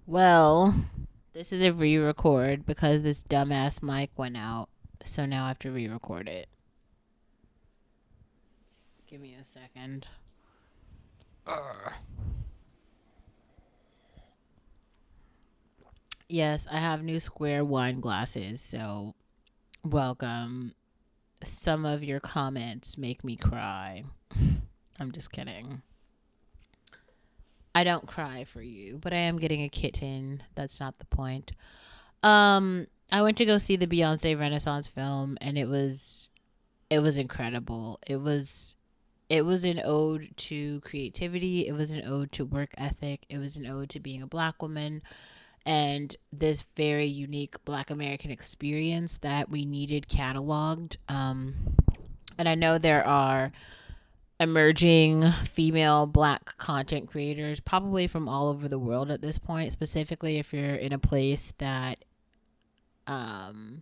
Well, this is a re-record because this dumbass mic went out. So now I have to re-record it. Give me a second. Ugh. Yes, I have new square wine glasses, so welcome. Some of your comments make me cry. I'm just kidding. I don't cry for you, but I am getting a kitten. That's not the point. I went to go see the Beyonce Renaissance film and it was incredible. It was an ode to creativity. It was an ode to work ethic. It was an ode to being a black woman and this very unique black American experience that we needed cataloged. And I know there are emerging female black content creators, probably from all over the world at this point, specifically if you're in a place that um,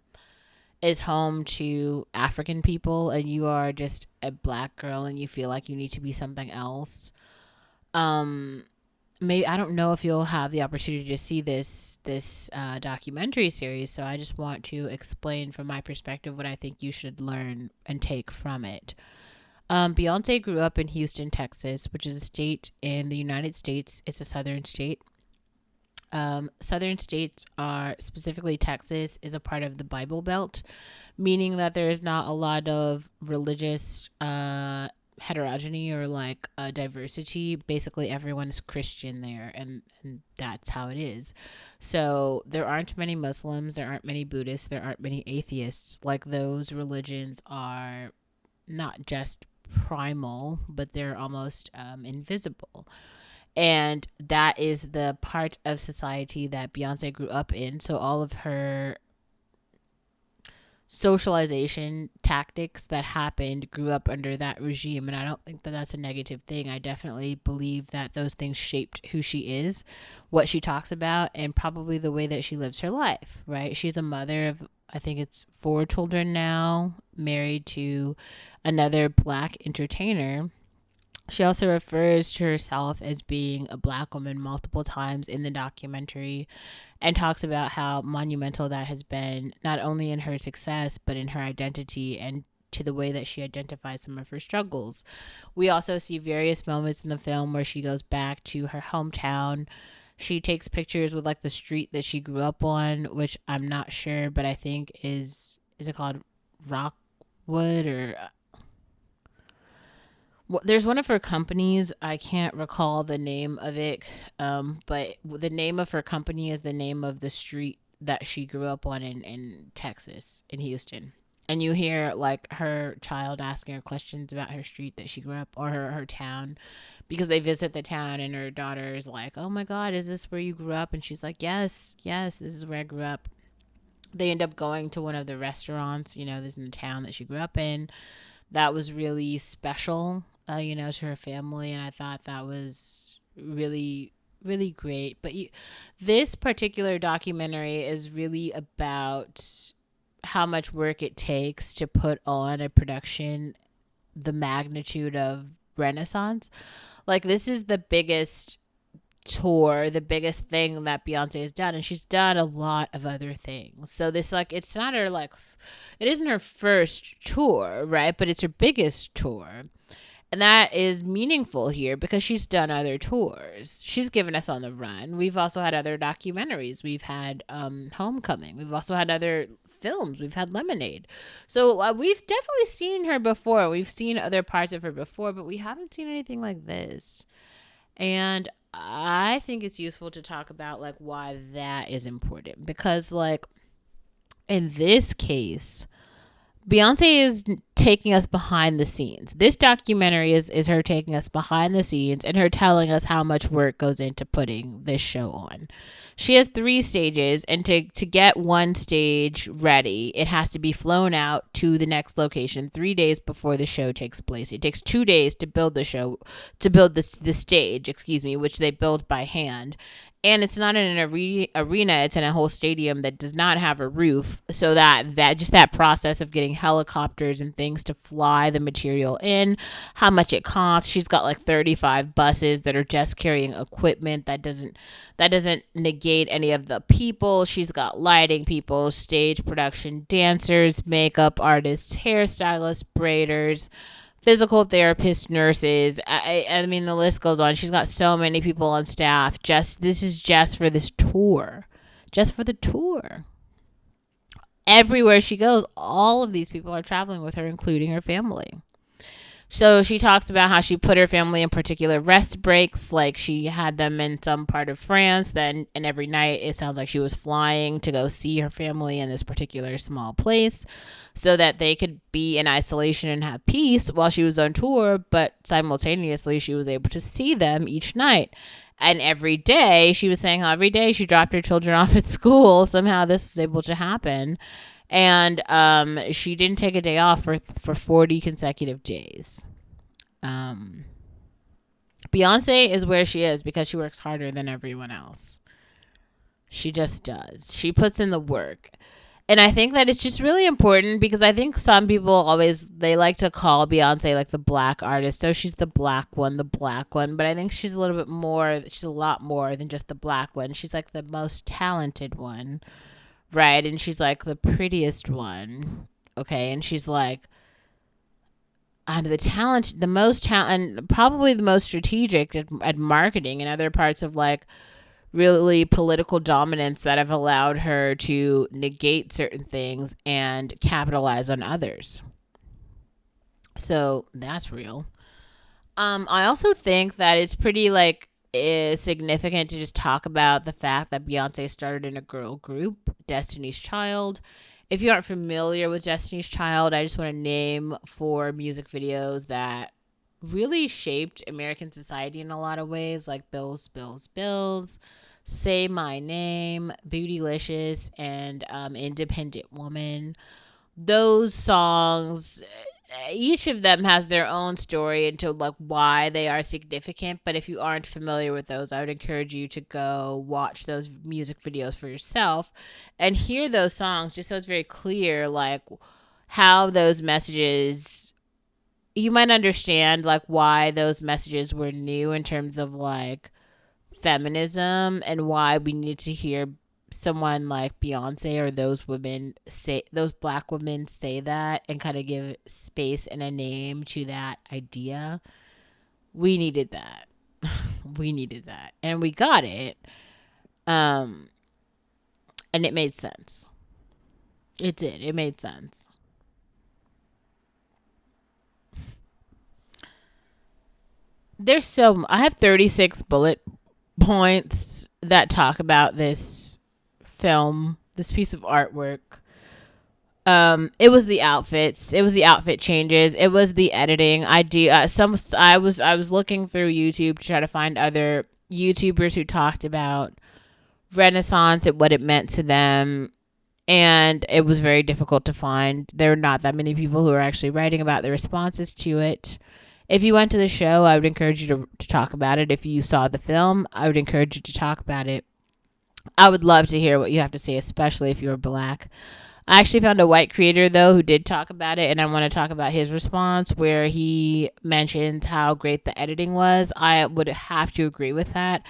is home to African people and you are just a black girl and you feel like you need to be something else. Um, Maybe I don't know if you'll have the opportunity to see this documentary series, so I just want to explain from my perspective what I think you should learn and take from it. Beyonce grew up in Houston, Texas, which is a state in the United States. It's a southern state. Southern states are specifically Texas is a part of the Bible Belt, meaning that there is not a lot of religious heterogeny or like diversity. Basically, everyone is Christian there, and that's how it is. So there aren't many Muslims, there aren't many Buddhists, there aren't many atheists. Like those religions are not just primal, but they're almost invisible. And that is the part of society that Beyonce grew up in. So all of her socialization tactics that happened grew up under that regime, and I don't think that that's a negative thing. I definitely believe that those things shaped who she is, what she talks about, and probably the way that she lives her life, right? She's a mother of, I think it's 4 children now, married to another black entertainer. She also refers to herself as being a black woman multiple times in the documentary and talks about how monumental that has been, not only in her success, but in her identity and to the way that she identifies some of her struggles. We also see various moments in the film where she goes back to her hometown. She takes pictures with like the street that she grew up on, which I'm not sure, but I think is it called Rockwood or well, there's one of her companies. I can't recall the name of it, but the name of her company is the name of the street that she grew up on in Texas, in Houston. And you hear like her child asking her questions about her street that she grew up or her town because they visit the town and her daughter is like, oh my God, is this where you grew up? And she's like, yes, yes, this is where I grew up. They end up going to one of the restaurants, this in the town that she grew up in that was really special, to her family. And I thought that was really, really great. But this particular documentary is really about how much work it takes to put on a production the magnitude of Renaissance. Like, this is the biggest tour, the biggest thing that Beyonce has done, and she's done a lot of other things. So this like it's not her like it isn't her first tour, right? But it's her biggest tour. And that is meaningful here because she's done other tours. She's given us on the run. We've also had other documentaries. We've had Homecoming. We've also had other films. We've had Lemonade. So we've definitely seen her before. We've seen other parts of her before, but we haven't seen anything like this. And I think it's useful to talk about like why that is important because like in this case Beyonce is taking us behind the scenes. This documentary is her taking us behind the scenes and her telling us how much work goes into putting this show on. She has 3 stages, and to get one stage ready, it has to be flown out to the next location 3 days before the show takes place. It takes 2 days to build the show, to build the stage, excuse me, which they build by hand, and it's not in an arena, it's in a whole stadium that does not have a roof, so that just that process of getting helicopters and things to fly the material in, how much it costs. She's got like 35 buses that are just carrying equipment. That doesn't negate any of the people. She's got lighting people, stage production, dancers, makeup artists, hairstylists, braiders, physical therapists, nurses. I mean, the list goes on. She's got so many people on staff. This is just for this tour, just for the tour. Everywhere she goes, all of these people are traveling with her, including her family. So she talks about how she put her family in particular rest breaks, like she had them in some part of France. Then, and every night it sounds like she was flying to go see her family in this particular small place so that they could be in isolation and have peace while she was on tour. But simultaneously, she was able to see them each night. And every day, she was saying how every day she dropped her children off at school. Somehow this was able to happen. And she didn't take a day off for 40 consecutive days. Beyonce is where she is because she works harder than everyone else. She just does. She puts in the work. And I think that it's just really important because I think some people they like to call Beyonce like the black artist. So she's the black one. But I think she's a lot more than just the black one. She's like the most talented one. Right, and she's like the prettiest one, okay, and she's like the most talent, and probably the most strategic at marketing and other parts of like really political dominance that have allowed her to negate certain things and capitalize on others. So that's real. I also think that it's pretty like is significant to just talk about the fact that Beyonce started in a girl group, Destiny's Child. If you aren't familiar with Destiny's Child, I just want to name 4 music videos that really shaped American society in a lot of ways, like Bills, Bills, Bills, Say My Name, Bootylicious, and Independent Woman. Those songs, each of them has their own story into like why they are significant. But if you aren't familiar with those, I would encourage you to go watch those music videos for yourself and hear those songs, just so it's very clear like how those messages, you might understand like why those messages were new in terms of like feminism and why we need to hear someone like Beyonce or those black women say that and kind of give space and a name to that idea. We needed that. We needed that. And we got it. And it made sense. It did. It made sense. I have 36 bullet points that talk about this film, this piece of artwork. It was the outfits, it was the outfit changes, it was the editing. I was looking through YouTube to try to find other YouTubers who talked about Renaissance and what it meant to them, and it was very difficult to find. There are not that many people who are actually writing about the responses to it. If you went to the show, I would encourage you to talk about it. If you saw the film, I would encourage you to talk about it. I would love to hear what you have to say, especially if you're black. I actually found a white creator, though, who did talk about it, and I want to talk about his response, where he mentions how great the editing was. I would have to agree with that.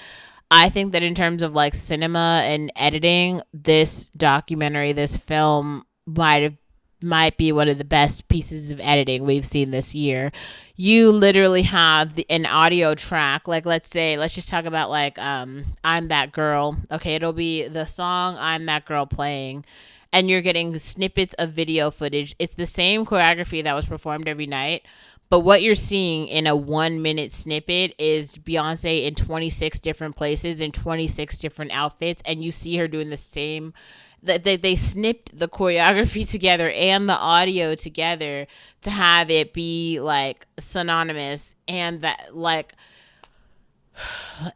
I think that in terms of like cinema and editing, this documentary, this film might be one of the best pieces of editing we've seen this year. You literally have an audio track. Like, let's just talk about like I'm That Girl. Okay, it'll be the song I'm That Girl playing, and you're getting snippets of video footage. It's the same choreography that was performed every night, but what you're seeing in a 1-minute snippet is Beyonce in 26 different places in 26 different outfits, and you see her doing the same. They snipped the choreography together and the audio together to have it be like synonymous, and that like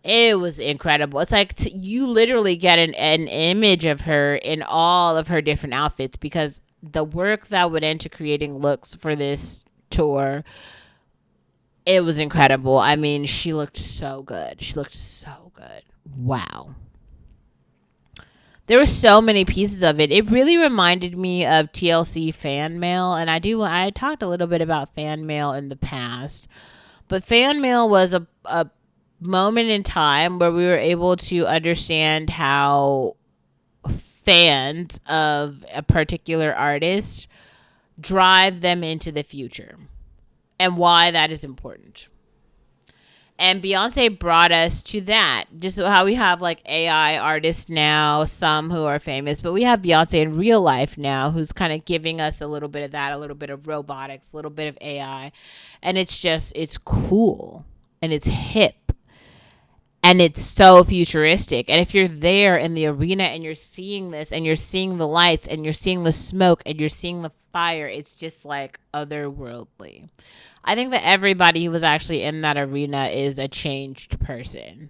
it was incredible. It's like you literally get an image of her in all of her different outfits, because the work that went into creating looks for this tour, it was incredible. I mean, she looked so good. Wow. There were so many pieces of it. It really reminded me of TLC fan mail, and I talked a little bit about fan mail in the past, but fan mail was a moment in time where we were able to understand how fans of a particular artist drive them into the future and why that is important. And Beyonce brought us to that. Just how we have like AI artists now, some who are famous, but we have Beyonce in real life now who's kind of giving us a little bit of that, a little bit of robotics, a little bit of AI. And it's cool and it's hip and it's so futuristic. And if you're there in the arena and you're seeing this and you're seeing the lights and you're seeing the smoke and you're seeing the fire, it's just like otherworldly. I think that everybody who was actually in that arena is a changed person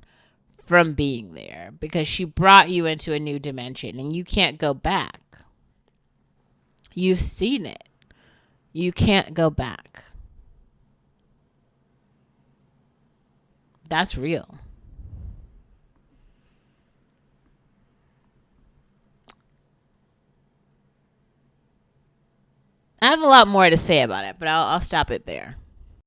from being there because she brought you into a new dimension and you can't go back. You've seen it. You can't go back. That's real. I have a lot more to say about it, but I'll stop it there.